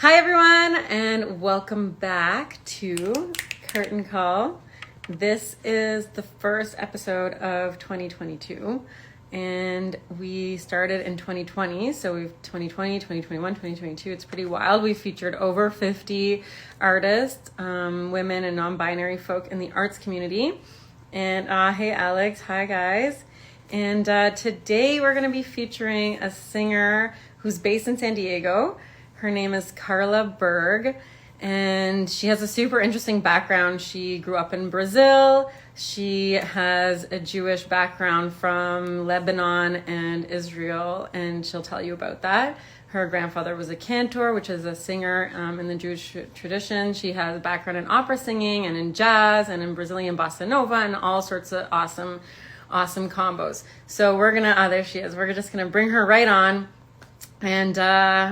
Hi everyone, and welcome back to Curtain Call. This is the first episode of 2022, and we started in 2020, so we've 2020, 2021, 2022. It's pretty wild. We've featured over 50 artists, women and non-binary folk in the arts community. And hey Alex, hi guys. And today we're going to be featuring a singer who's based in San Diego. Her name is Carla Berg, and she has a super interesting background. She grew up in Brazil. She has a Jewish background from Lebanon and Israel, and she'll tell you about that. Her grandfather was a cantor, which is a singer in the Jewish tradition. She has a background in opera singing and in jazz and in Brazilian bossa nova and all sorts of awesome combos. So we're gonna, there she is. We're just gonna bring her right on. And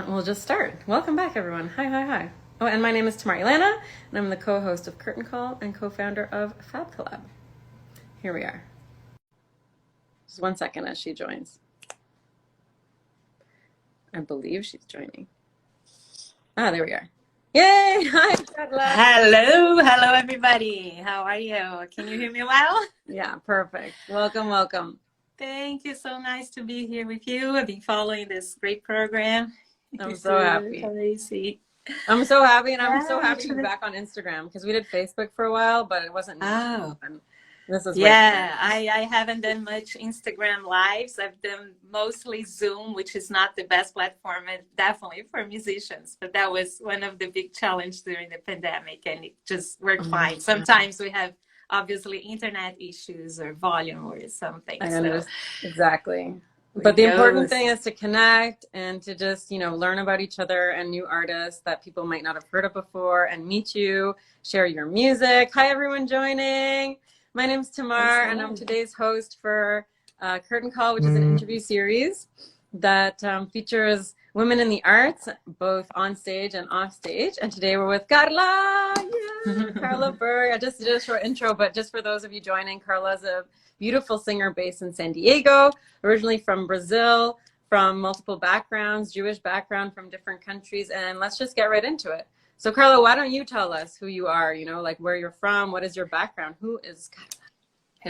we'll just start. Welcome back, everyone. Hi. Oh, and my name is Tamar Ilana, and I'm the co-host of Curtain Call and co-founder of FabCollab. Here we are. Just 1 second as she joins. I believe she's joining. There we are. Yay! Hi, Carla. Hello, everybody. How are you? Can you hear me well? Yeah, perfect. Welcome. Thank you. So nice to be here with you. I've been following this great program. I'm so happy. Crazy. I'm so happy, and I'm so happy to be back on Instagram because we did Facebook for a while, but it wasn't. This is I haven't done much Instagram lives. I've done mostly Zoom, which is not the best platform, and definitely for musicians. But that was one of the big challenges during the pandemic, and it just worked fine. Sometimes we have obviously internet issues or volume or something. Exactly. But the important thing is to connect and to just, learn about each other and new artists that people might not have heard of before and meet you, share your music. Hi, everyone joining. My name's Tamar, and I'm today's host for Curtain Call, which is an interview series that features women in the arts, both on stage and off stage. And today we're with Carla. Carla Berg. I just did a short intro, but just for those of you joining, Carla's a beautiful singer based in San Diego, originally from Brazil, from multiple backgrounds, Jewish background from different countries. And let's just get right into it. So Carla, why don't you tell us who you are, like where you're from, what is your background? Who is Carla?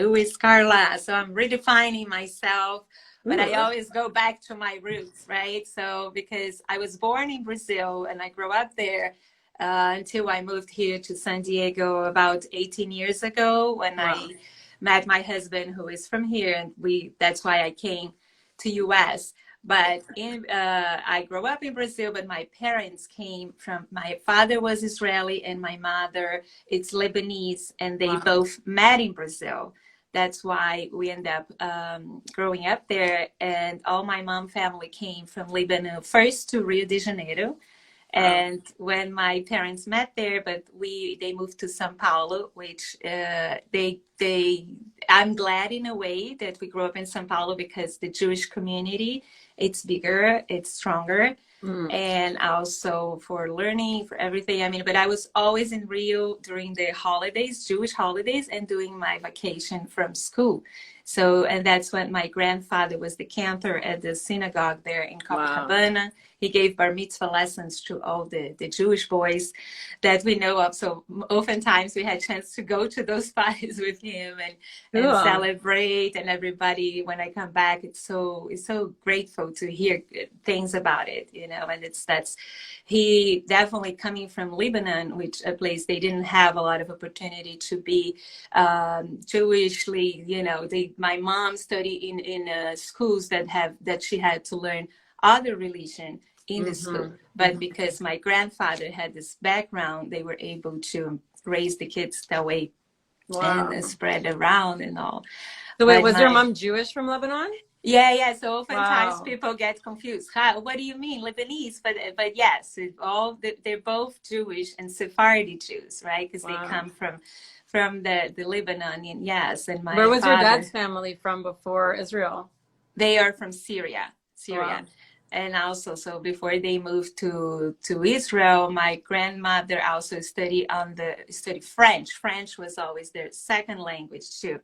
Who is Carla? So I'm redefining myself, but I always go back to my roots, right? So because I was born in Brazil and I grew up there until I moved here to San Diego about 18 years ago when I met my husband, who is from here, and that's why I came to US. But I grew up in Brazil, but my parents came from, my father was Israeli and my mother is Lebanese, and they both met in Brazil. That's why we end up growing up there. And all my mom family came from Lebanon, first to Rio de Janeiro. And when my parents met there, but they moved to São Paulo, which I'm glad in a way that we grew up in São Paulo because the Jewish community, it's bigger, it's stronger. And also for learning, for everything. But I was always in Rio during the holidays, Jewish holidays, and doing my vacation from school. So, and that's when my grandfather was the cantor at the synagogue there in Copacabana. He gave bar mitzvah lessons to all the Jewish boys that we know of. So oftentimes we had a chance to go to those parties with him and celebrate. And everybody, when I come back, it's so grateful to hear things about it, and he definitely coming from Lebanon, which a place they didn't have a lot of opportunity to be Jewishly, my mom studied in schools that she had to learn other religion in the school, but because my grandfather had this background, they were able to raise the kids that way and spread around and all. So wait, was your mom Jewish from Lebanon? Yeah. So oftentimes people get confused. What do you mean Lebanese? But yes, they're both Jewish and Sephardi Jews, right? Because they come from the Lebanon. Yes, and where was your dad's family from before Israel? They are from Syria. And also, so before they moved to Israel, my grandmother also studied French. French was always their second language too.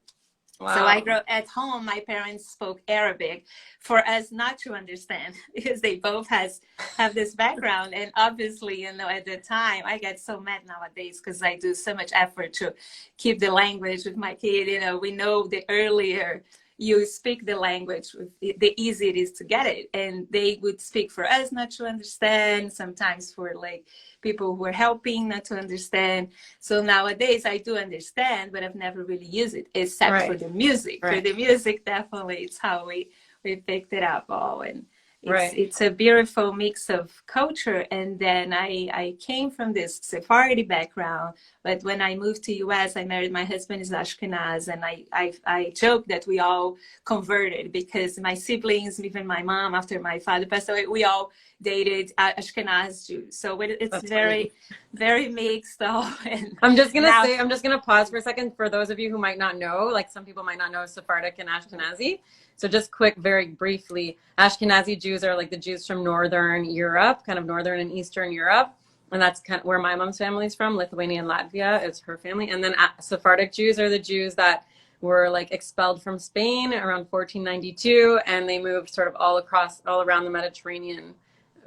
So I Wow. grew at home. My parents spoke Arabic for us not to understand because they both have this background. And obviously, at the time, I get so mad nowadays because I do so much effort to keep the language with my kid. We know the earlier you speak the language, the easier it is to get it. And they would speak for us not to understand, sometimes for like people who are helping not to understand. So nowadays I do understand, but I've never really used it except for Right. the music. For Right. the music, definitely it's how we picked it up all. And Right. it's a beautiful mix of culture. And then I came from this Sephardi background, but when I moved to US, I married, my husband is Ashkenaz, and I joke that we all converted because my siblings, even my mom, after my father passed away, we all dated Ashkenaz Jews. So it's That's funny. very, very mixed up. And I'm just gonna now, say, I'm just gonna pause for a second for those of you who might not know, like some people might not know Sephardic and Ashkenazi. So just quick, very briefly, Ashkenazi Jews are like the Jews from Northern Europe, kind of Northern and Eastern Europe. And that's kind of where my mom's family is from. Lithuania and Latvia is her family. And then Sephardic Jews are the Jews that were like expelled from Spain around 1492, and they moved sort of all around the Mediterranean.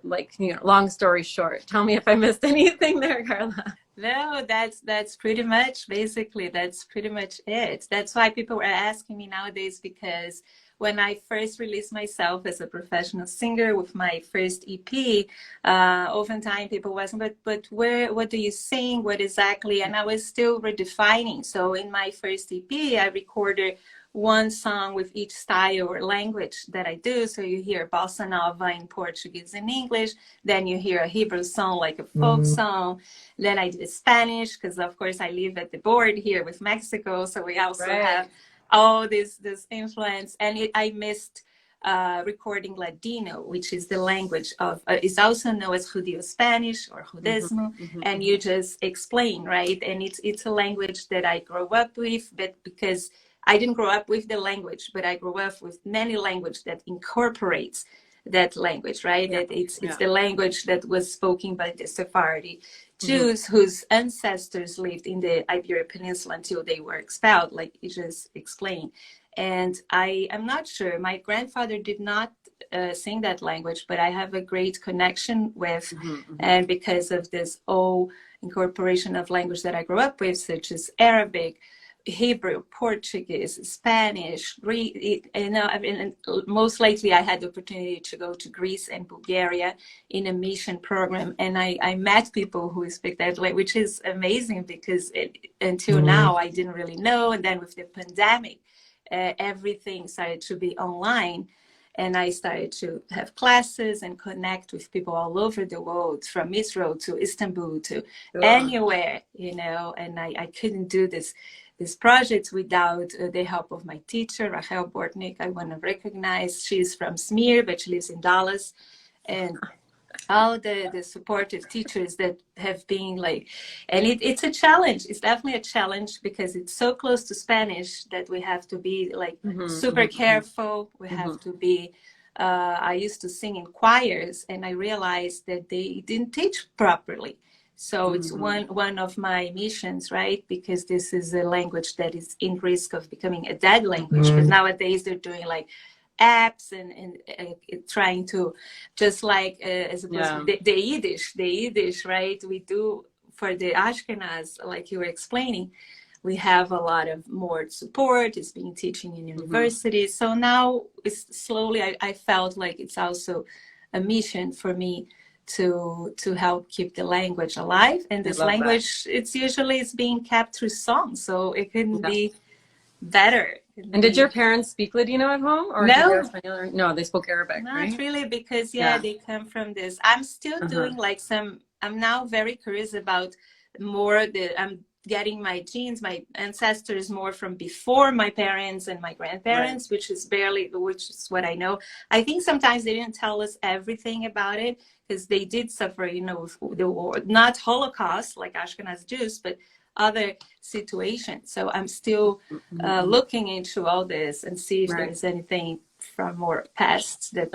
Like, long story short, tell me if I missed anything there, Carla. no, that's pretty much, basically, that's pretty much it. That's why people are asking me nowadays, because when I first released myself as a professional singer with my first EP, oftentimes people was, but what do you sing? What exactly? And I was still redefining. So in my first EP, I recorded one song with each style or language that I do. So you hear bossa nova in Portuguese and English, then you hear a Hebrew song like a folk song. Then I did Spanish because, of course, I live at the border here with Mexico, so we also Right. have all this influence. And I missed recording Ladino, which is the language of, is also known as Judeo Spanish or Judismo, and you just explain, right? And it's a language that I grew up with, but because I didn't grow up with the language, but I grew up with many language that incorporates that language, right? Yeah. That it's Yeah. the language that was spoken by the Sephardi Jews whose ancestors lived in the Iberian Peninsula until they were expelled, like you just explained. And I am not sure. My grandfather did not sing that language, but I have a great connection with, and because of this whole incorporation of language that I grew up with, such as Arabic, Hebrew, Portuguese, Spanish, Greek. I mean, most lately I had the opportunity to go to Greece and Bulgaria in a mission program, and I met people who speak that language, which is amazing because until now I didn't really know. And then with the pandemic, everything started to be online. And I started to have classes and connect with people all over the world, from Israel to Istanbul to anywhere, and I couldn't do this project without the help of my teacher, Rachel Bortnik. I want to recognize, she's from Smear, but she lives in Dallas. And all the supportive teachers that have been like, and it's a challenge. It's definitely a challenge because it's so close to Spanish that we have to be like super careful. We have to be, I used to sing in choirs, and I realized that they didn't teach properly. So it's one of my missions, right? Because this is a language that is in risk of becoming a dead language. But nowadays they're doing like apps and trying to, just like as opposed to the Yiddish, right? We do for the Ashkenaz, like you were explaining, we have a lot of more support. It's being teaching in universities. So now it's slowly, I felt like it's also a mission for me to help keep the language alive. And this language, it's being kept through song, so it couldn't be better. And did your parents speak Ladino at home, or No, no, they spoke Arabic, not right? really, because they come from this. I'm still doing like I'm now very curious about more I'm getting my genes, my ancestors more from before my parents and my grandparents, which is what I know. I think sometimes they didn't tell us everything about it because they did suffer, the war, not Holocaust like Ashkenaz Jews, but other situations. So I'm still looking into all this and see if there's anything from more past that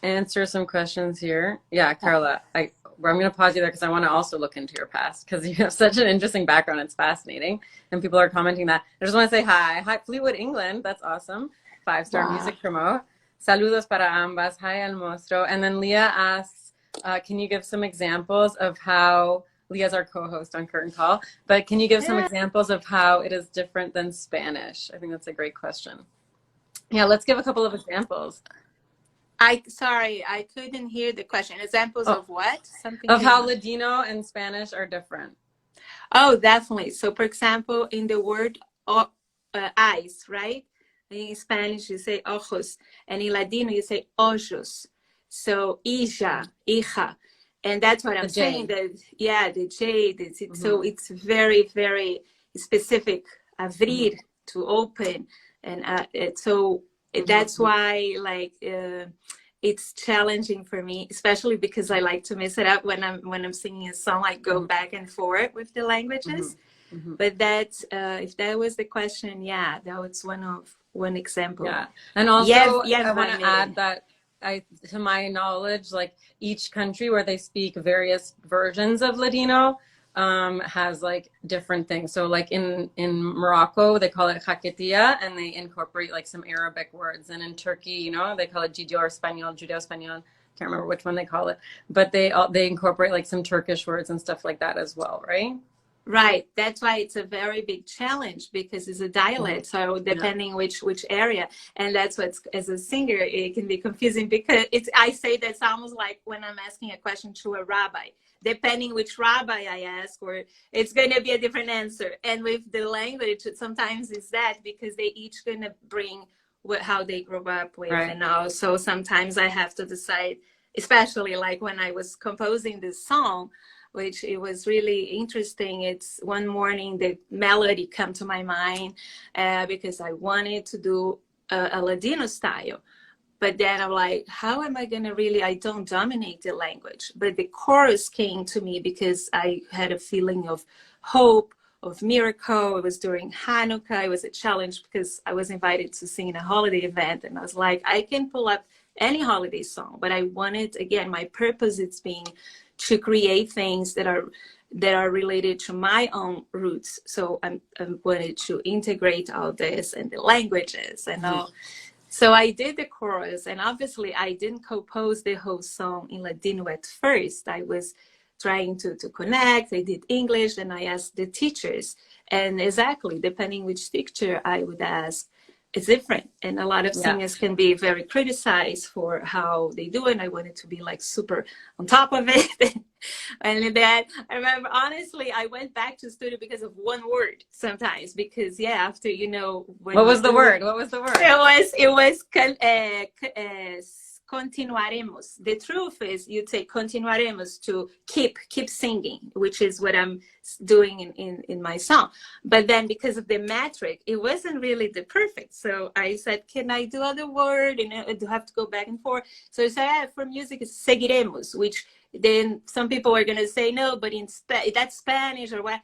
answer some questions here. Yeah, Carla, I'm going to pause you there because I want to also look into your past because you have such an interesting background. It's fascinating. And people are commenting that. I just want to say hi. Hi, Fleetwood, England. That's awesome. 5-star Wow. music promote. Saludos para ambas. Hi, El Monstro. And then Leah asks, can you give some examples of how, Leah's our co-host on Curtain Call, but can you give some examples of how it is different than Spanish? I think that's a great question. Yeah, let's give a couple of examples. Sorry, I couldn't hear the question. Examples of what? Something of how Ladino and Spanish are different. Oh, definitely. So, for example, in the word eyes, right? In Spanish, you say ojos, and in Ladino, you say ojos. So, hija. And that's what I'm saying. That, yeah, the J. So, it's very, very specific. Abrir, to open. And so, that's why, like, it's challenging for me, especially because I like to mess it up when I'm singing a song. I go back and forth with the languages. But that's if that was the question, yeah, that was one example. Yeah, and also I want to add that to my knowledge, like each country where they speak various versions of Ladino has like different things. So like in Morocco, they call it jaquetia, and they incorporate like some Arabic words. And in Turkey, you know, they call it Judeo-Espanol. Can't remember which one they call it, but they incorporate like some Turkish words and stuff like that as well, right? Right. That's why it's a very big challenge because it's a dialect. So depending which area, and that's what's, as a singer, it can be confusing because I say that's almost like when I'm asking a question to a rabbi. Depending which rabbi I ask, or it's going to be a different answer. And with the language, sometimes it's that because they each going to bring how they grew up with. Right. And also sometimes I have to decide, especially like when I was composing this song, which it was really interesting. It's one morning the melody come to my mind because I wanted to do a Ladino style. But then I'm like, how am I going to really, I don't dominate the language. But the chorus came to me because I had a feeling of hope, of miracle. It was during Hanukkah. It was a challenge because I was invited to sing in a holiday event. And I was like, I can pull up any holiday song. But I wanted, again, my purpose is being to create things that are related to my own roots. So I wanted to integrate all this and the languages and all. So I did the chorus, and obviously I didn't compose the whole song in Ladino at first. I was trying to connect. I did English, and I asked the teachers. And exactly, depending which teacher I would ask, it's different. And a lot of singers can be very criticized for how they do it. And I wanted to be like super on top of it. And then I remember, honestly, I went back to the studio because of one word sometimes, because after, what was the word? It was continuaremos. The truth is you take continuaremos to keep singing, which is what I'm doing in my song. But then because of the metric, it wasn't really the perfect. So I said, can I do other word? And I do have to go back and forth. So I said, for music, it's seguiremos, which then some people are going to say, no, but that's Spanish or what.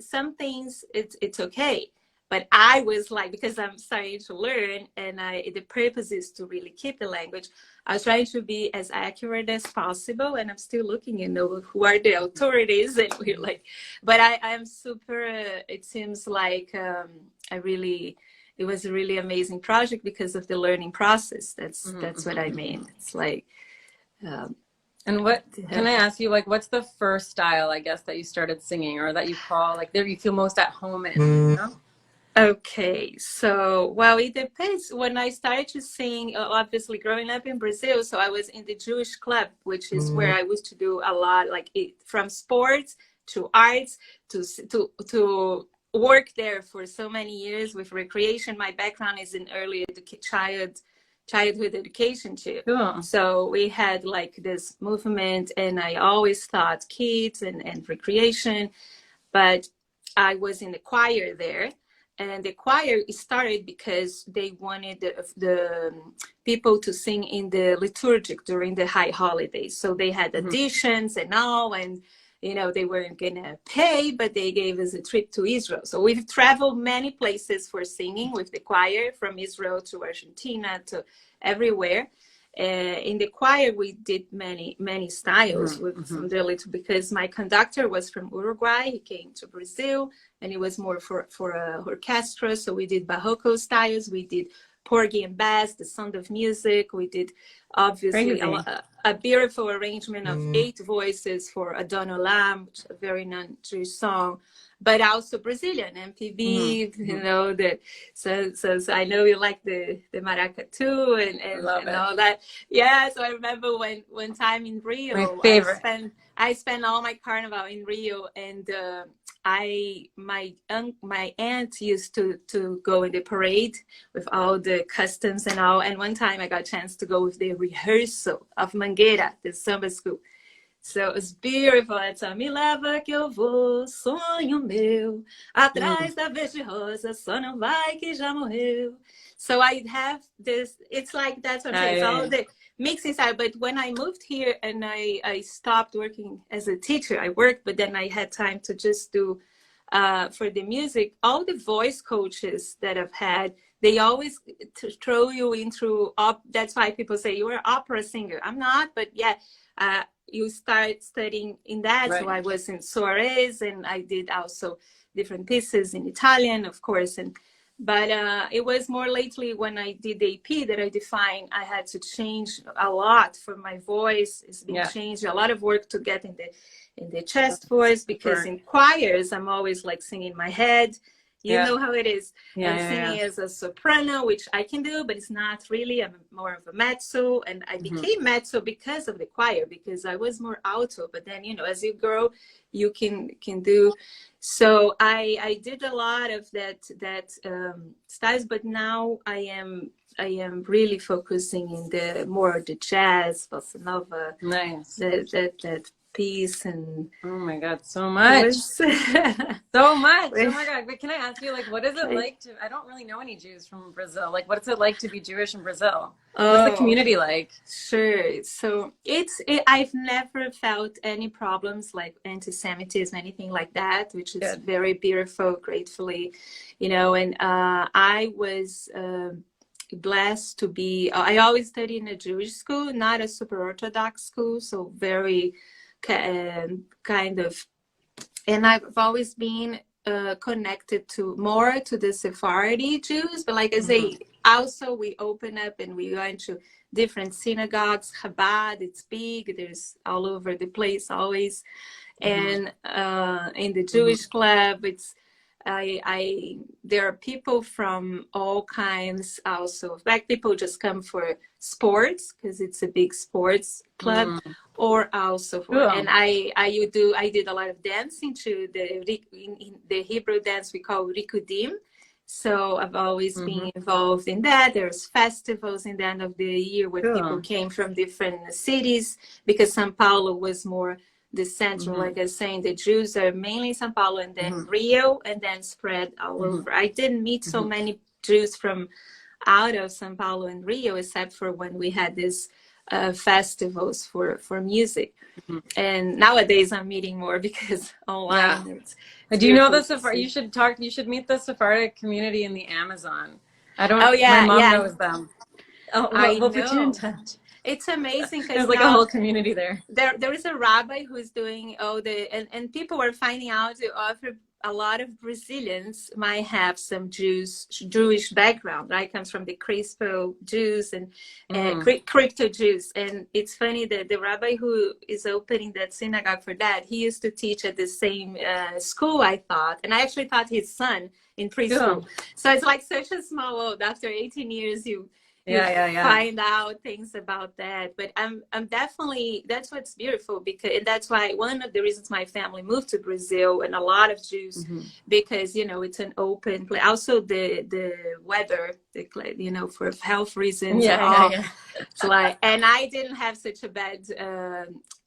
Some things, it's okay. But I was like, because I'm starting to learn and the purpose is to really keep the language, I was trying to be as accurate as possible. And I'm still looking, who are the authorities? And we're like, but I'm super, it seems like it was a really amazing project because of the learning process. That's what I mean. It's like. And what, can I ask you, like, what's the first style, I guess, that you started singing or that you call, like, there you feel most at home in, you know? Okay, so, well, it depends. When I started to sing, obviously growing up in Brazil, so I was in the Jewish club, which is where I used to do a lot, like from sports to arts to work there for so many years with recreation. My background is in early childhood education too. Cool. So we had like this movement, and I always thought kids and recreation, but I was in the choir there. And the choir started because they wanted the people to sing in the liturgic during the high holidays. So they had auditions and all, and they weren't gonna pay, but they gave us a trip to Israel. So we've traveled many places for singing with the choir, from Israel to Argentina to everywhere. In the choir, we did many styles from the little, because my conductor was from Uruguay. He came to Brazil, and it was more for orchestra. So we did Barroco styles. We did Porgy and Bess, The Sound of Music. We did obviously a beautiful arrangement of 8 voices for Adona Lam, which is a very non-Jewish song, but also Brazilian MPB, you know, so I know you like the maracatu and all that. Yeah, so I remember one time in Rio, my favorite. I spent all my carnival in Rio, and my aunt used to go in the parade with all the customs and all. And one time I got a chance to go with the rehearsal of Mangueira, the samba school. So it was beautiful. It's a me leva que eu vou, sonho meu, atrás da verde rosa, só não vai que já morreu. So I have this, it's like that's what I'm saying. It's all the mixing style. But when I moved here and I stopped working as a teacher, I worked, but then I had time to just do for the music. All the voice coaches that I've had, they always throw you into that's why people say you're an opera singer. I'm not, but yeah. You start studying in that. Right. So I was in soirees, and I did also different pieces in Italian, of course. But it was more lately when I did the AP that I defined I had to change a lot for my voice. It's been changed, a lot of work to get in the chest voice, because in choirs I'm always like singing in my head. You know how it is. I'm singing as a soprano, which I can do, but it's not really. I'm more of a mezzo, and I became mezzo because of the choir, because I was more alto. But then, you know, as you grow, you can do. So I did a lot of that styles, but now I am really focusing in the jazz, bossa nova, that piece. And oh my god, so much. So much. Oh my god. But can I ask you, like, what is it like to, I don't really know any Jews from Brazil. Like, what's it like to be Jewish in Brazil? What's the community like? Sure. So I've never felt any problems like anti-Semitism, anything like that, which is very beautiful, gratefully, you know. And I was blessed to be, I always studied in a Jewish school, not a super Orthodox school, so very kind of, and I've always been connected more to the Sephardi Jews, but like I say, also we open up and we go into different synagogues. Chabad, it's big, there's all over the place always. And in the Jewish club, it's there are people from all kinds also. Black people just come for sports because it's a big sports club, or also for, and I did a lot of dancing too. In the Hebrew dance we call rikudim. So I've always been involved in that. There's festivals in the end of the year where people came from different cities, because São Paulo was more the central, like I was saying, the Jews are mainly São Paulo and then Rio, and then spread all over. I didn't meet so many Jews from out of São Paulo and Rio, except for when we had these festivals for music. And nowadays I'm meeting more because online. Do you know the Sephardic? You should meet the Sephardic community in the Amazon. I don't. My mom knows them. We'll put you in touch. It's amazing. There's like a whole community there. There is a rabbi who's doing and people are finding out a lot of Brazilians might have some Jewish background, right? Comes from the Crispo Jews and crypto Jews. And it's funny that the rabbi who is opening that synagogue for that, he used to teach at the same school, I thought. And I actually taught his son in preschool. So it's like such a small world. After 18 years, you find out things about that. But I'm definitely, that's what's beautiful, because, and that's why one of the reasons my family moved to Brazil, and a lot of Jews, because, you know, it's an open place. Also the weather, you know, for health reasons. So and I didn't have such a bad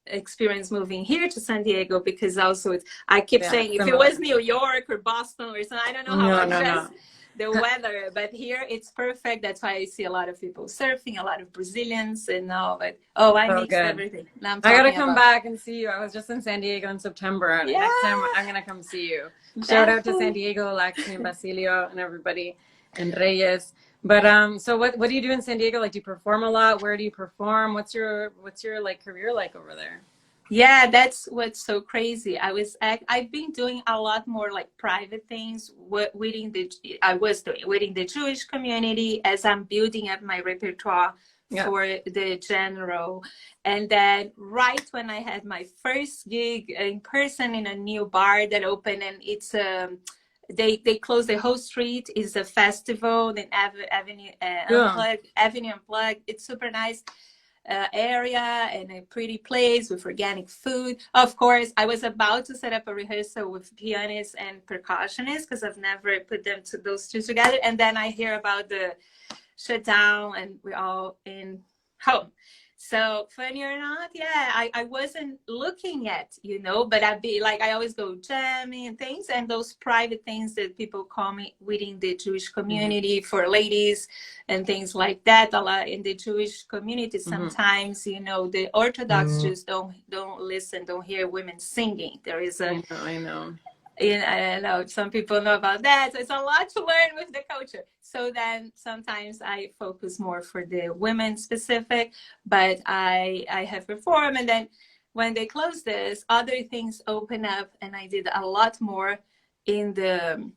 experience moving here to San Diego, because also I keep saying if it was New York or Boston or something, I don't know how much the weather, but here it's perfect. That's why I see a lot of people surfing, a lot of Brazilians and all. But I mixed everything. I gotta come back and see you. I was just in San Diego in September. And next time I'm gonna come see you. Shout out to San Diego, Laxmi and Basilio and everybody, and Reyes. But so what do you do in San Diego? Like, do you perform a lot? Where do you perform? What's your like career like over there? Yeah, that's what's so crazy. I've been doing a lot more like private things within I was doing within the Jewish community as I'm building up my repertoire Yeah. for the general. And then right when I had my first gig in person in a new bar that opened, and it's they closed the whole street. Is a festival, then Avenue Yeah. Unplugged. It's super nice area and a pretty place with organic food. Of course, I was about to set up a rehearsal with pianists and percussionists because I've never put those two together. And then I hear about the shutdown and we're all in home. So funny or not, yeah, I wasn't looking yet, but I always go jamming and things, and those private things that people call me within the Jewish community for ladies and things like that. A lot in the Jewish community, sometimes, the Orthodox Jews don't listen, don't hear women singing. There is I know. I know some people know about that. So it's a lot to learn with the culture. So then sometimes I focus more for the women specific, but I have performed. And then when they close this, other things open up, and I did a lot more in the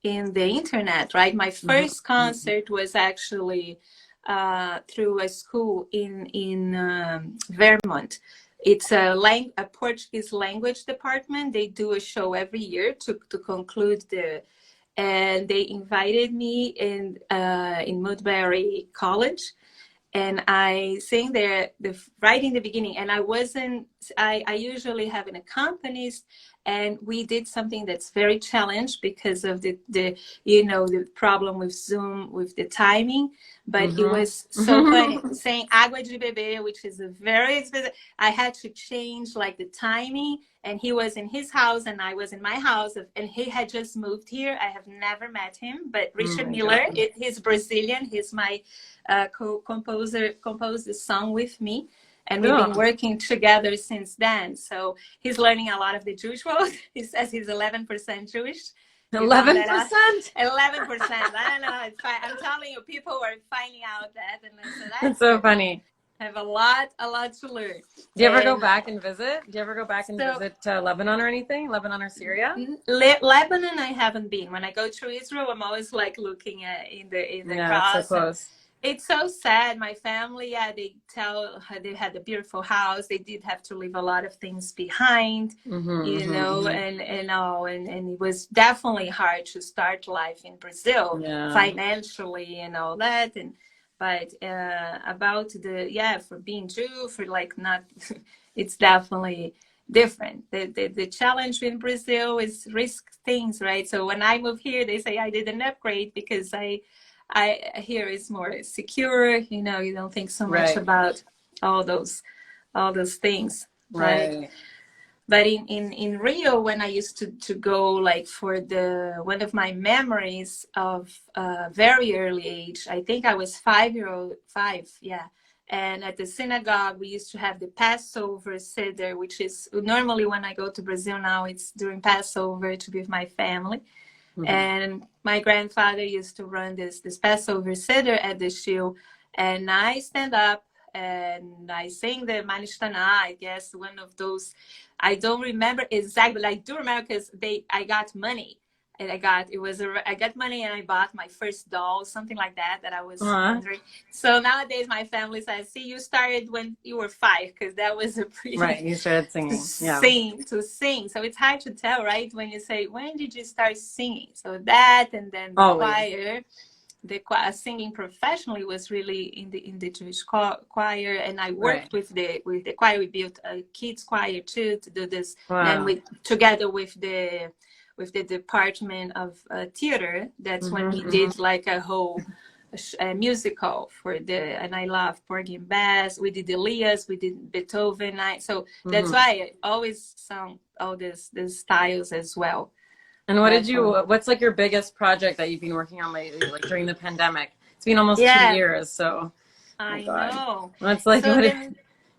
internet. Right, my first concert was actually through a school in Vermont. It's a Portuguese language department. They do a show every year to conclude and they invited me in Woodbury College, and I sang there right in the beginning. And I usually have an accompanist, and we did something that's very challenged because of the problem with Zoom with the timing. But it was so funny saying Agua de Bebê, which is a very expensive. I had to change like the timing, and he was in his house and I was in my house, and he had just moved here. I have never met him, but Richard Miller, he's Brazilian. He's my composer, composed the song with me. And we've been working together since then. So he's learning a lot of the Jewish world. He says he's 11% Jewish. 11%? 11%. I don't know. It's fine. I'm telling you, people are finding out that. And so that's so funny. I have a lot to learn. Do you ever go back and visit? Do you ever go back and visit Lebanon or anything? Lebanon or Syria? Lebanon, I haven't been. When I go to Israel, I'm always like looking at in the cross. It's so close. It's so sad. My family, they had a beautiful house. They did have to leave a lot of things behind, and it was definitely hard to start life in Brazil financially and all that. But about for being Jew, for like not, it's definitely different. The challenge in Brazil is risk things, right? So when I moved here, they say I did an upgrade because I here is more secure. You don't think so much about all those things. Right. But in Rio, when I used to go, like for one of my memories of very early age, I think I was 5. And at the synagogue, we used to have the Passover Seder, which is normally when I go to Brazil now, it's during Passover to be with my family. And my grandfather used to run this Passover Seder at the shul, and I stand up and I sing the Manishtana. I guess one of those, I don't remember exactly, but I do remember because I got money, and I got money and I bought my first doll, something like that I was wondering. So nowadays my family says, see, you started when you were 5, because that was a pretty you started singing. to sing. So it's hard to tell, right, when you say, when did you start singing? So that, and then the choir, singing professionally was really in the Jewish choir, and I worked with the choir. We built a kids choir too to do this, and together with the department of theater. That's when we did like a whole musical and I love Porgy and Bess. We did Elias, we did Beethoven. So that's why I always sung all these styles as well. And what's like your biggest project that you've been working on lately, like during the pandemic? It's been almost 2 years, so. I know. That's like,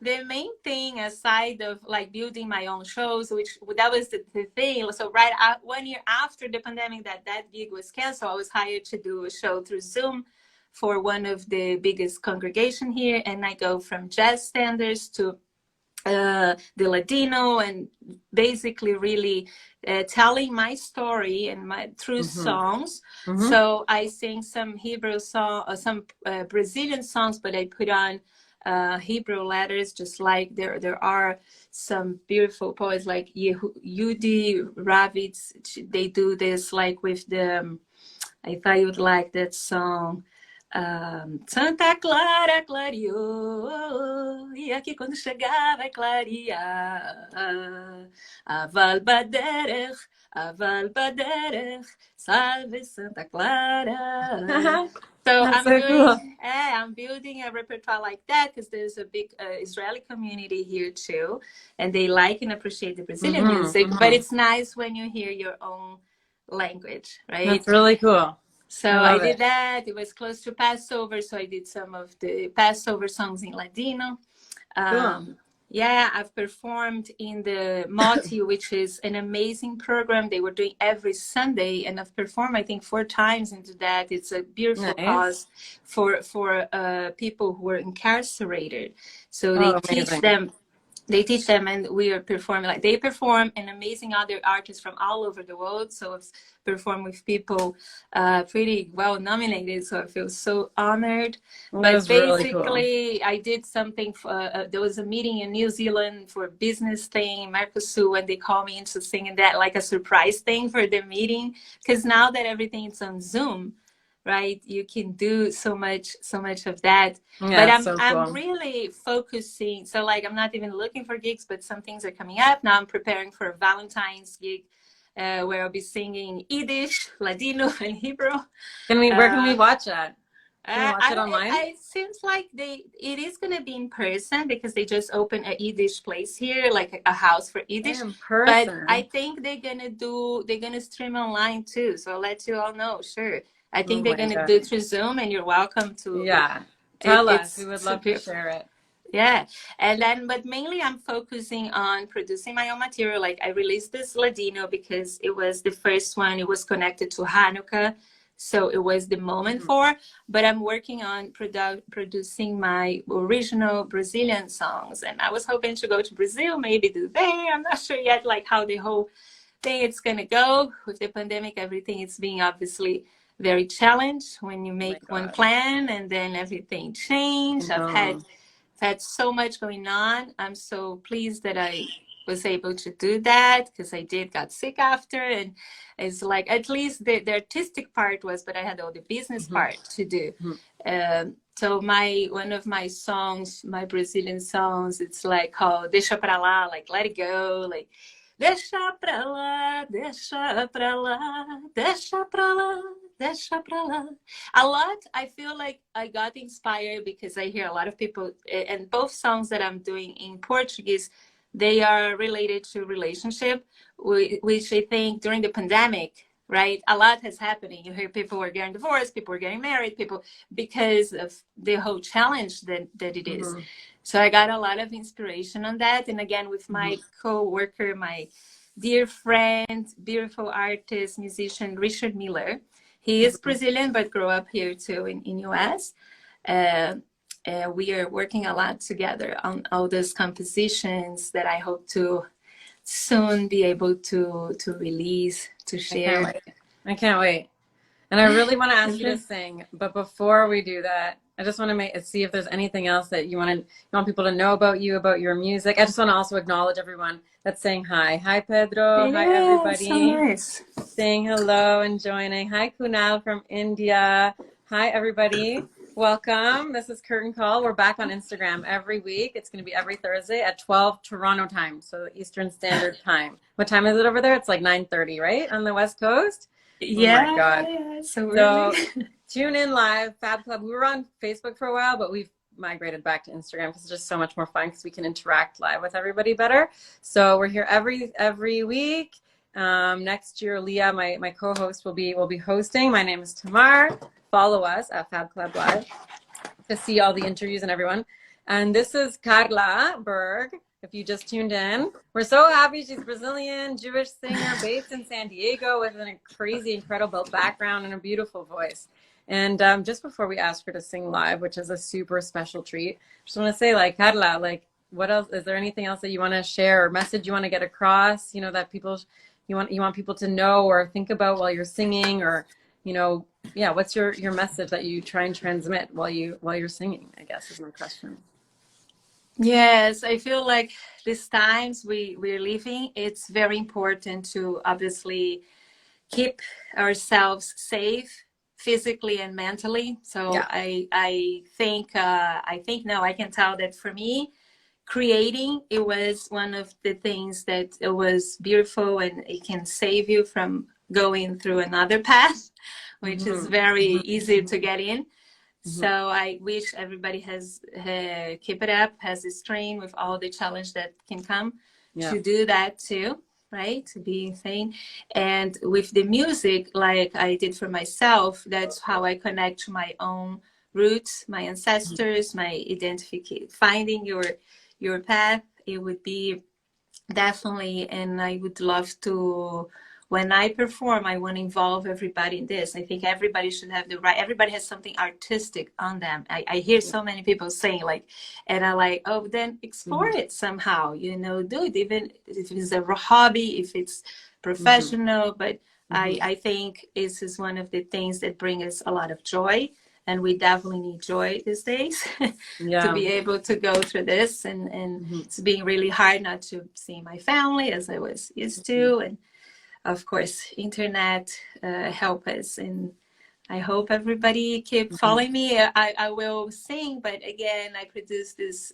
the main thing, aside of like building my own shows, which that was the thing. So 1 year after the pandemic, that gig was canceled, I was hired to do a show through Zoom for one of the biggest congregation here, and I go from jazz standards to the Ladino, and basically really telling my story and my through songs. So I sing some Hebrew song, some Brazilian songs, but I put on Hebrew letters, just like there are some beautiful poets like Yehudi Ravitz. They do this like with the. I thought you would like that song. Santa Clara clareou, e aqui quando chegar vai clarear. Aval baderech, salve Santa Clara. So I'm building a repertoire like that because there's a big Israeli community here too, and they like and appreciate the Brazilian music. But it's nice when you hear your own language, right? That's really cool. So I did that. It was close to Passover, so I did some of the Passover songs in Ladino. Cool. Yeah, I've performed in the Moti, which is an amazing program they were doing every Sunday, and I've performed I think 4 times into that. It's a beautiful cause for people who are incarcerated. So they teach them. They teach them, and we are performing like they perform, and amazing other artists from all over the world. So I've performed with people pretty well nominated. So I feel so honored. But basically, really cool. I did something. There was a meeting in New Zealand for a business thing, Mercosur, and they called me into singing that like a surprise thing for the meeting. Because now that everything is on Zoom, right, you can do so much of that. Yeah, but I'm really focusing. So like I'm not even looking for gigs, but some things are coming up now. I'm preparing for a Valentine's gig where I'll be singing Yiddish, Ladino, and Hebrew. Where can we watch that? Can we watch it online? It seems like it is going to be in person because they just opened a Yiddish place here, like a house for Yiddish. In person. But I think they're gonna stream online too. So I'll let you all know. Sure. I think they're going to do it through Zoom, and you're welcome to. Yeah, tell us. We would love to share it. Yeah, and then, but mainly I'm focusing on producing my own material. Like I released this Ladino because it was the first one. It was connected to Hanukkah, so it was the moment for. But I'm working on producing my original Brazilian songs, and I was hoping to go to Brazil, maybe do there. I'm not sure yet, like how the whole thing it's going to go with the pandemic. Everything is being obviously very challenged when you make one plan and then everything changed. I've had so much going on. I'm so pleased that I was able to do that because I got sick after, and it's like at least the artistic part was, but I had all the business part to do. So one of my songs, my Brazilian songs, it's like called Deixa Pra Lá, like let it go, like deixa pra lá, deixa pra lá, deixa pra lá. A lot, I feel like I got inspired because I hear a lot of people, and both songs that I'm doing in Portuguese, they are related to relationship, which I think during the pandemic, right, a lot has happening. You hear people are getting divorced, people are getting married, people, because of the whole challenge that it is. So I got a lot of inspiration on that. And again, with my co-worker, my dear friend, beautiful artist, musician, Richard Miller. He is Brazilian, but grew up here too in US. We are working a lot together on all those compositions that I hope to soon be able to release, to share. I can't wait. And I really want to ask you to sing, but before we do that, I just want to see if there's anything else that you want people to know about you, about your music. I just want to also acknowledge everyone that's saying hi. Hi, Pedro. Hi, everybody. So nice. Saying hello and joining. Hi, Kunal from India. Hi, everybody. Welcome. This is Curtain Call. We're back on Instagram every week. It's going to be every Thursday at 12 Toronto time, so Eastern Standard Time. What time is it over there? It's like 9:30, right? On the West Coast? Yeah. Oh my God. Yeah, so tune in live, Fab Club. We were on Facebook for a while, but we've migrated back to Instagram because it's just so much more fun because we can interact live with everybody better. So we're here every week. Next year, Leah, my co-host, will be hosting. My name is Tamar. Follow us at Fab Club Live to see all the interviews and everyone. And this is Carla Berg. If you just tuned in, we're so happy. She's Brazilian, Jewish singer based in San Diego with a crazy, incredible background and a beautiful voice. And just before we ask her to sing live, which is a super special treat, just want to say, like, Carla, like, what else? Is there anything else that you want to share or message you want to get across? You know, that people, you want people to know or think about while you're singing, or, you know, yeah. What's your message that you try and transmit while you're singing? I guess is my question. Yes, I feel like these times we're living, it's very important to obviously keep ourselves safe physically and mentally. So Yeah. I think now I can tell that for me, creating, it was one of the things that it was beautiful, and it can save you from going through another path, which is very easy to get in. So I wish everybody has keep it up, has this train with all the challenge that can come to do that too, right? To be sane. And with the music, like I did for myself, that's how I connect to my own roots, my ancestors, my identification, finding your path. It would be definitely, and I would love to, when I perform, I want to involve everybody in this. I think everybody should have the right, everybody has something artistic on them. I hear so many people saying like, and I like, oh, then explore it somehow, you know, do it, even if it's a hobby, if it's professional, but I think this is one of the things that bring us a lot of joy. And we definitely need joy these days to be able to go through this. And it's being really hard not to see my family as I was used to. And of course, internet help us. And I hope everybody keep following me. I will sing, but again, I produce this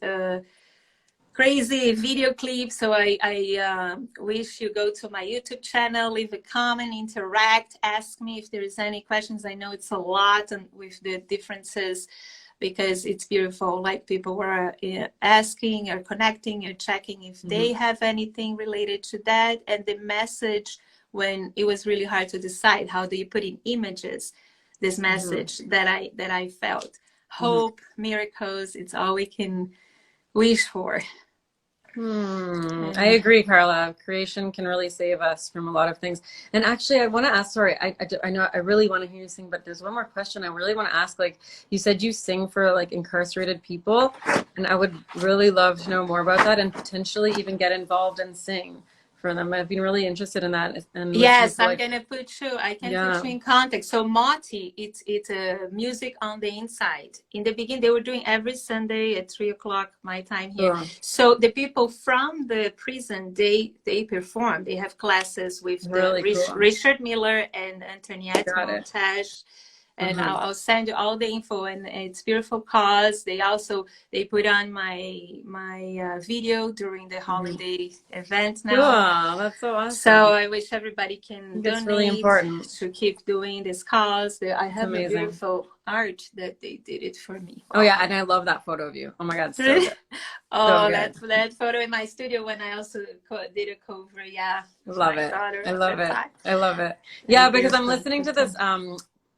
crazy video clip. So I wish you go to my YouTube channel, leave a comment, interact, ask me if there is any questions. I know it's a lot and with the differences, because it's beautiful. Like people were asking or connecting or checking if they have anything related to that. And the message, when it was really hard to decide, how do you put in images, this message that I felt, hope, miracles, it's all we can wish for. I agree, Carla. Creation can really save us from a lot of things. And actually, I want to ask, sorry, I know I really want to hear you sing, but there's one more question I really want to ask. Like, you said you sing for like incarcerated people, and I would really love to know more about that and potentially even get involved and sing for them. I've been really interested in that. And yes, I'm like, gonna put you. I can put you in context. So Moti, it's a music on the inside. In the beginning, they were doing every Sunday at 3:00 my time here. So the people from the prison, they perform. They have classes with Richard Miller and Antoniette Montage. And I'll send you all the info, and it's beautiful cause. They put on my video during the holiday event now. Cool. That's so awesome. So I wish everybody can donate really important to keep doing this cause. I have a beautiful art that they did it for me. Oh yeah, and I love that photo of you. Oh my God, so good. Oh, so that photo in my studio when I also did a cover. Yeah, love it. I love it. I love it. Yeah, because I'm listening to this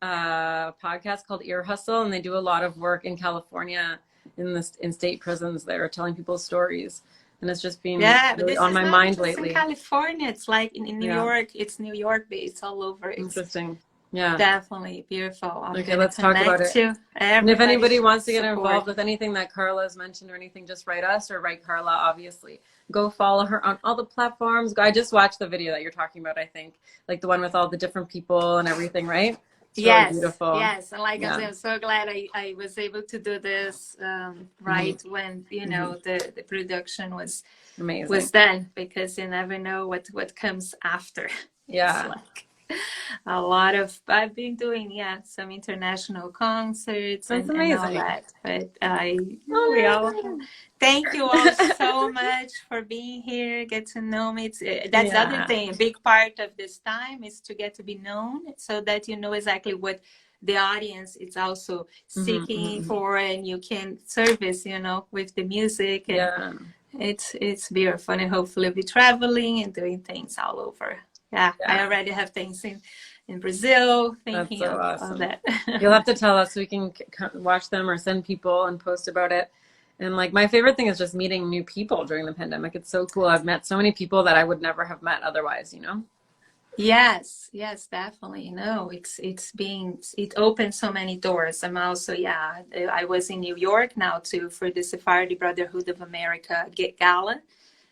podcast called Ear Hustle, and they do a lot of work in California in state prisons. They're telling people stories, and it's just been really on my mind lately. In California, it's like in New York. It's New York based all over. It's interesting. Yeah, definitely beautiful. Okay, let's talk about it. And if anybody wants to get involved with anything that Carla's mentioned or anything, just write us or write Carla, obviously. Go follow her on all the platforms. I just watched the video that you're talking about, I think. Like the one with all the different people and everything, right? It's really beautiful. Yes. And like I said, I'm so glad I was able to do this when, you know, the production was done, because you never know what comes after. Yeah. It's like a lot of, I've been doing some international concerts and all that, but thank you all so much for being here, get to know me. That's the other thing, a big part of this time is to get to be known, so that you know exactly what the audience is also seeking for, and you can service, you know, with the music, and it's beautiful, and hopefully we'll be traveling and doing things all over. I already have things in Brazil, thinking of that. You'll have to tell us so we can watch them or send people and post about it. And like my favorite thing is just meeting new people during the pandemic. It's so cool. I've met so many people that I would never have met otherwise, you know? Yes, yes, definitely. No, it opened so many doors. I'm also, yeah, I was in New York now too for the Sephardi Brotherhood of America Gala,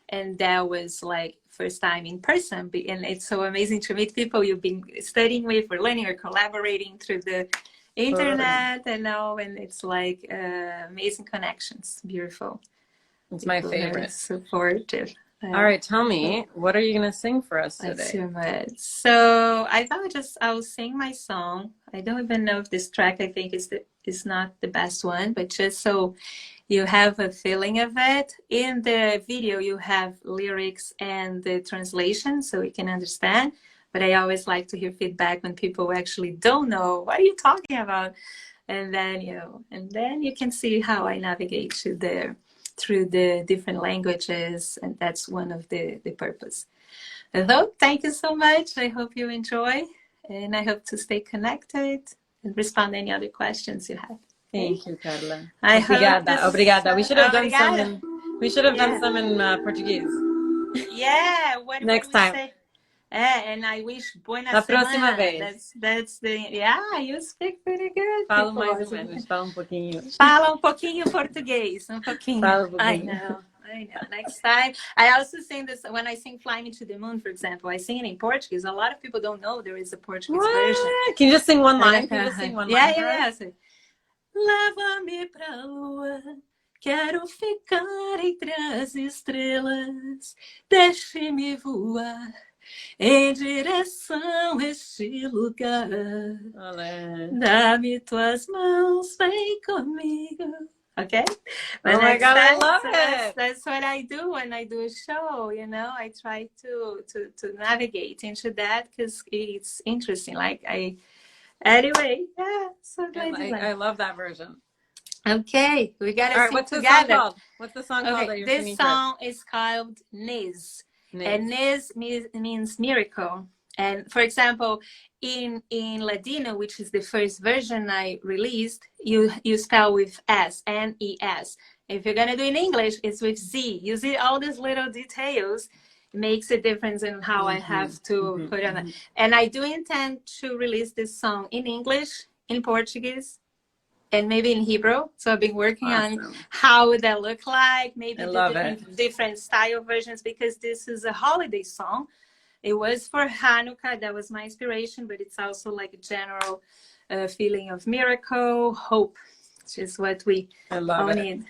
and that was like first time in person. And it's so amazing to meet people you've been studying with or learning or collaborating through the Totally. internet and now, and it's like amazing connections. Beautiful. It's my People very favorite. supportive. All right, tell So me, what are you going to sing for us that's today? too much. So I thought I'll sing my song. I don't even know if this track I think is not the best one, but just so you have a feeling of it. In the video you have lyrics and the translation so you can understand. But I always like to hear feedback when people actually don't know what are you talking about. And then you can see how I navigate through the different languages, and that's one of the purpose. So thank you so much. I hope you enjoy, and I hope to stay connected and respond to any other questions you have. Okay? Thank you, Carla. I hope Obrigada, this. obrigada. We should have done some Obrigada. in, we should have done Yeah. some in Portuguese Yeah. What would next we time. say? And I wish buena La próxima semana. vez. That's the yeah. You speak pretty good. Falo People mais ou always menos, falo pouquinho. fala pouquinho português, pouquinho. Falo I pouquinho. know. I know. Next time, I also sing this when I sing "Fly Me to the Moon," for example. I sing it in Portuguese. A lot of people don't know there is a Portuguese version. What? Can you just sing one line? Can you just sing one line Yeah, for yeah, us? yeah. So, leva-me pra lua, quero ficar entre as estrelas. Deixe-me voar em direção a este lugar. Olé. Dá-me tuas mãos, vem comigo. Okay? Oh my God, I love it. That's what I do when I do a show, you know. I try to navigate into that because it's interesting. Anyway, yeah, so glad you like. I love that version. Okay, we gotta All right, sing what's the together. song called? What's the song called Okay, that you're this singing for us? song is called Nis. And Niz. Nis means miracle. And for example, in Ladino, which is the first version I released, you spell with S, N-E-S. If you're gonna do in English, it's with Z. You see all these little details makes a difference in how I have to put on it. And I do intend to release this song in English, in Portuguese, and maybe in Hebrew. So I've been working on how would that look like, maybe different style versions, because this is a holiday song. It was for Hanukkah, that was my inspiration, but it's also like a general feeling of miracle, hope, which is what we all need.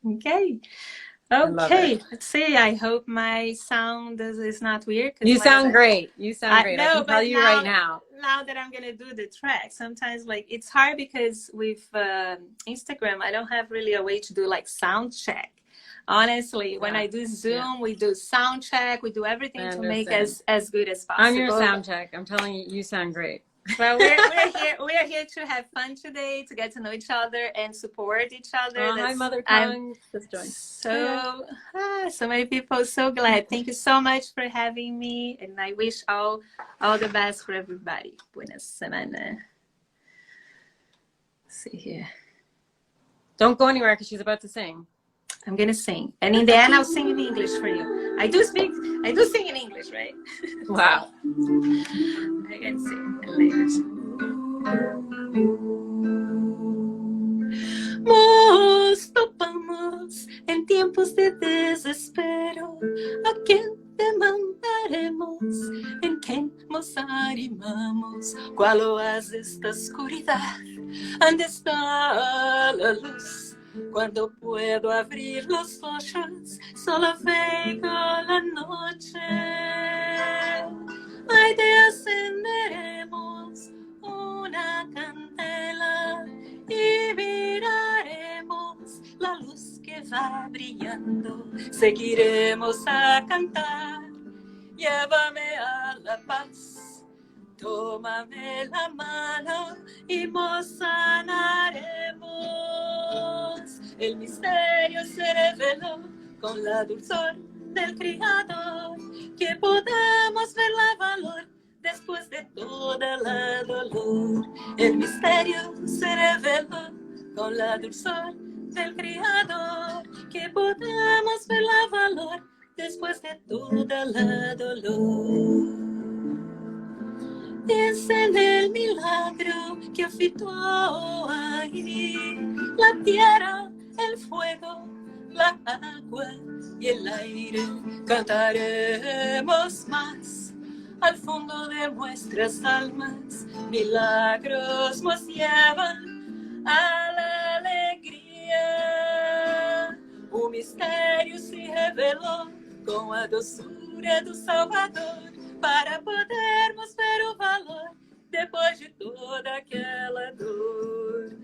Okay. Okay, let's see. I hope my sound is not weird. You sound great. You sound great. I can tell you right now. Now that I'm gonna do the track, sometimes like it's hard because with Instagram, I don't have really a way to do like sound check. Honestly, when I do Zoom, we do sound check. We do everything to make as good as possible. I'm your sound check. I'm telling you, you sound great. Well, we're here to have fun today, to get to know each other and support each other. Oh, hi, mother tongue. Just joined. So many people. So glad. Thank you so much for having me, and I wish all the best for everybody. Buena semana. Let's see here. Don't go anywhere because she's about to sing. I'm gonna sing, and in the end, I'll sing in English for you. I do sing in English, right? Wow. I can sing in English. Nos topamos en tiempos de desespero. ¿A quién demandaremos? ¿En quién nos animamos? ¿Cuál oásis esta oscuridad? ¿Dónde está la luz? Cuando puedo abrir los ojos, solo veo la noche. Ay, te encenderemos una candela y miraremos la luz que va brillando. Seguiremos a cantar, llévame a la paz. Tómame la mano y nos sanaremos. El misterio se reveló con la dulzor del Criador, que podamos ver la valor después de toda la dolor. El misterio se reveló con la dulzor del Criador, que podamos ver la valor después de toda la dolor. Piensa en el milagro que fitó ahí la tierra, el fuego, la agua y el aire. Cantaremos más al fondo de nuestras almas. Milagros nos llevan a la alegría. O mistério se revelou com a doçura do Salvador, para podermos ver o valor depois de toda aquela dor.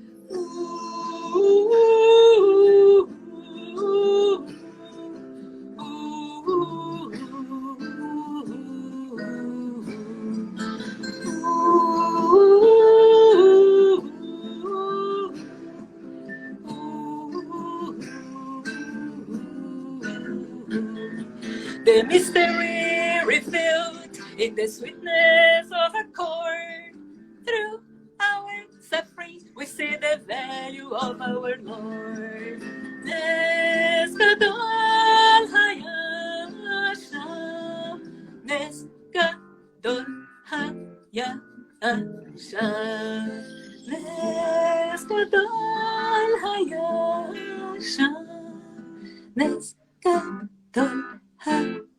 The mystery revealed in the sweetness of a chord. Through our suffering, we see the value of our Lord. Nesgadol hayasha, Nesgadol hayasha, Nesgadol hayasha, Nesgadol hayasha.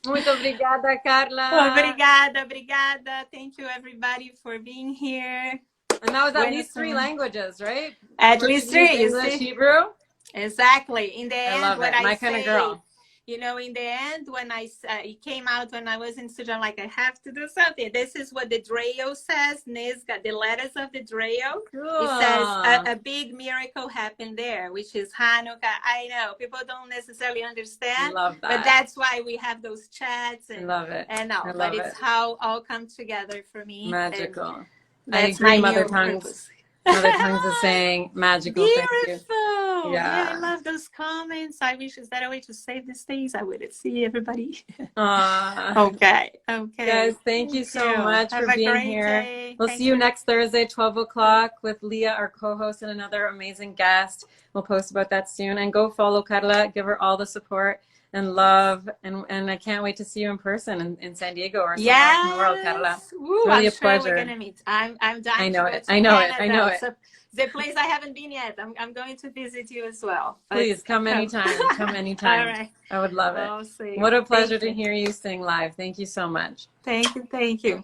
Muito obrigada, Carla. Obrigada. Thank you, everybody, for being here. And that was at least 3 languages, right? At least 3. English, Hebrew. Exactly. In the end, I love it. My kind of girl. You know, in the end, when it came out when I was in Sudan, like, I have to do something. This is what the Dreo says. Nesga, the letters of the Dreo. Cool. It says a big miracle happened there, which is Hanukkah. I know people don't necessarily understand. Love that. But that's why we have those chats. And, I love it. And all. But it's how all comes together for me. Magical. That's my Mother Tongues. Mother Tongues is saying magical. Beautiful. Yeah. I love those comments. I wish, is that a way to save these things? I would see everybody. Okay. Guys, thank you so much for being here. Day. We'll see you next Thursday, 12 o'clock with Leah, our co-host, and another amazing guest. We'll post about that soon. And go follow Carla. Give her all the support and love. And I can't wait to see you in person in San Diego or somewhere else in the world, Carla. Ooh, really I'm a pleasure. We're gonna meet. I'm dying. I know to it. I know it. I know it. So the place I haven't been yet. I'm going to visit you as well. Please come anytime. Come anytime. All right. I would love it. We'll see. What a pleasure to hear you sing live. Thank you so much. Thank you.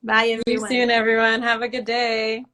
Bye, everyone. See you soon, everyone. Have a good day.